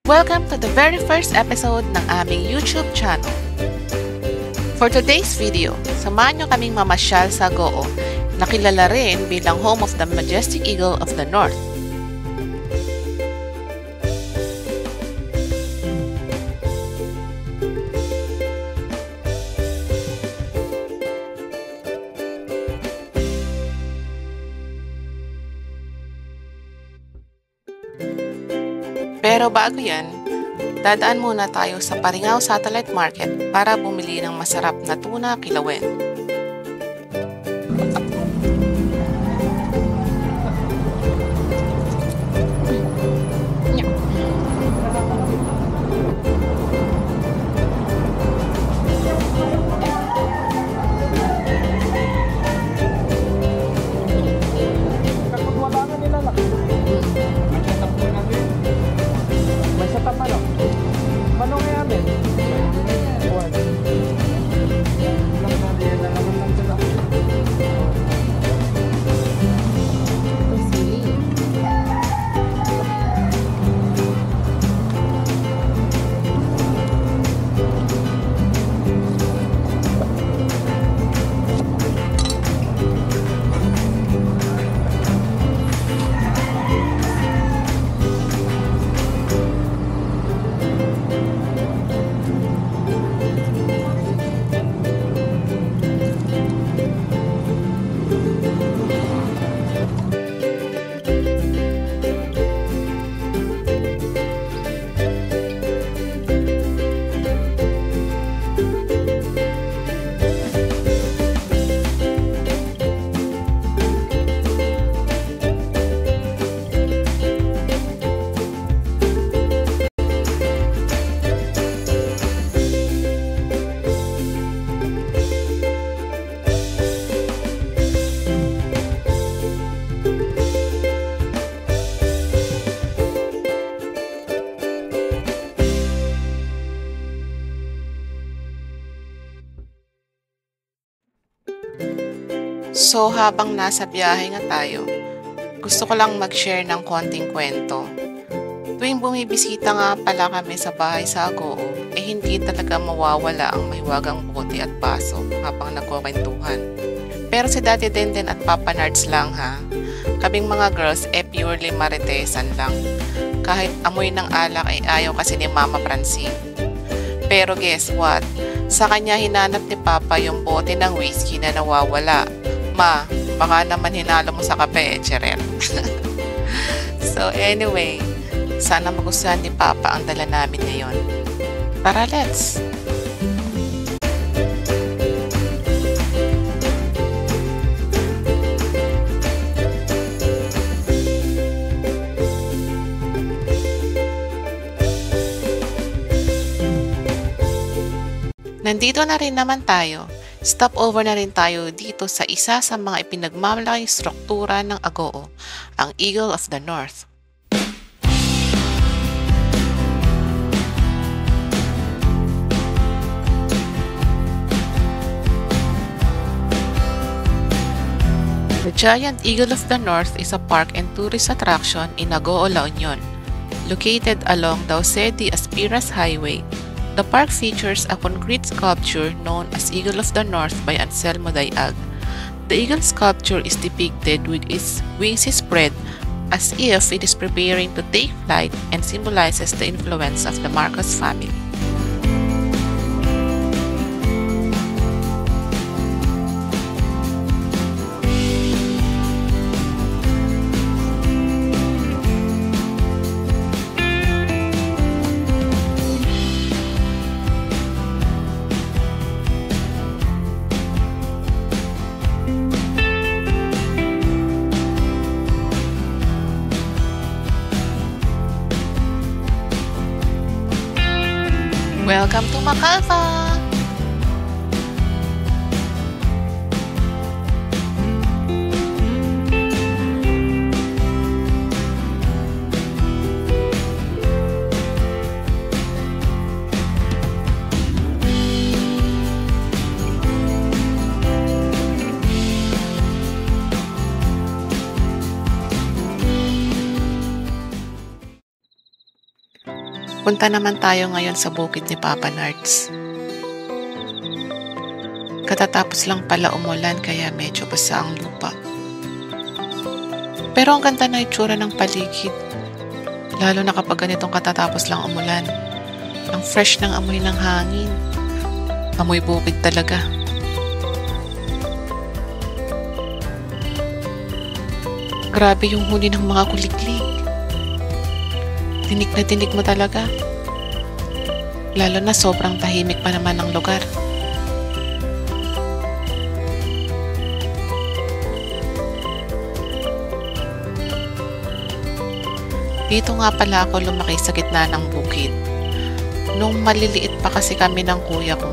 Welcome to the very first episode ng aming YouTube channel. For today's video, samahan nyo kaming mamasyal sa Agoo, na kilala rin bilang home of the majestic eagle of the north. Pero bago yan, dadaan muna tayo sa Paringao Satellite Market para bumili ng masarap na tuna kilawin. So habang nasa biyahe nga tayo, gusto ko lang mag-share ng konting kwento. Tuwing bumibisita nga pala kami sa bahay sa Agoo, hindi talaga mawawala ang mahiwagang bote at baso habang nagkukwentuhan. Pero si Daddy Denden at Papa Nards lang ha. Kaming mga girls purely maritesan lang. Kahit amoy ng alak ayaw kasi ni Mama Francine. Pero guess what? Sa kanya hinanap ni Papa yung bote ng whiskey na nawawala. Ma, baka naman hinalo mo sa kape, cheret. So anyway, sana magustuhan ni Papa ang dala namin ngayon. Tara, let's! Nandito na rin naman tayo. Stop over na rin tayo dito sa isa sa mga ipinagmamalaking struktura ng Agoo, ang Eagle of the North. The giant Eagle of the North is a park and tourist attraction in Agoo, La Union. Located along Dauce de Aspiras Highway, the park features a concrete sculpture known as Eagle of the North by Anselmo Dayag. The eagle sculpture is depicted with its wings spread as if it is preparing to take flight and symbolizes the influence of the Marcos family. Welcome to Macalfa! Punta naman tayo ngayon sa bukid ni Papa Nards. Katatapos lang pala umulan kaya medyo basa ang lupa. Pero ang ganda na itsura ng paligid, lalo na kapag ganitong katatapos lang umulan. Ang fresh ng amoy ng hangin. Amoy bukid talaga. Grabe yung huni ng mga kuliklik. Tinik na tinik mo talaga. Lalo na sobrang tahimik pa naman ng lugar. Dito nga pala ako lumaki sa gitna ng bukid. Nung maliliit pa kasi kami ng kuya ko,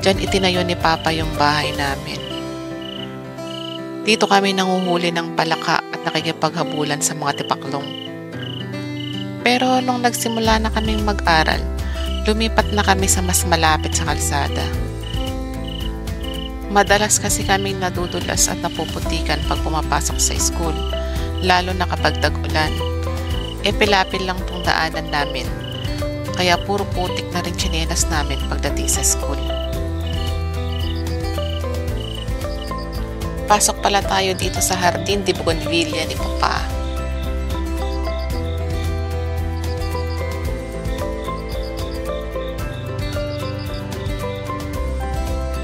diyan itinayo ni Papa yung bahay namin. Dito kami nanguhuli ng palaka at nakikipaghabulan sa mga tipaklong. Pero nung nagsimula na kaming mag-aral, lumipat na kami sa mas malapit sa kalsada. Madalas kasi kaming nadudulas at napuputikan pag pumapasok sa school, lalo na kapag tag-ulan. Pilapil lang tong daanan namin, kaya puro putik na rin tsinelas namin pagdating sa school. Pasok pala tayo dito sa Jardín de Bougainvillea ni Papa.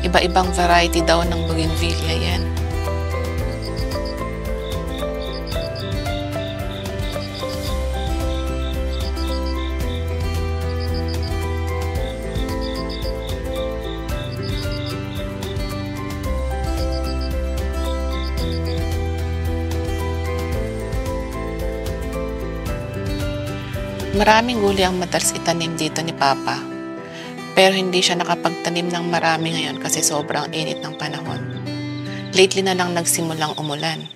Iba-ibang variety daw ng bougainvillea yan. Maraming gulay ang madalas itanim dito ni Papa. Pero hindi siya nakapagtanim ng marami ngayon kasi sobrang init ng panahon. Lately na lang nagsimulang umulan.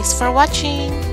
Thanks for watching!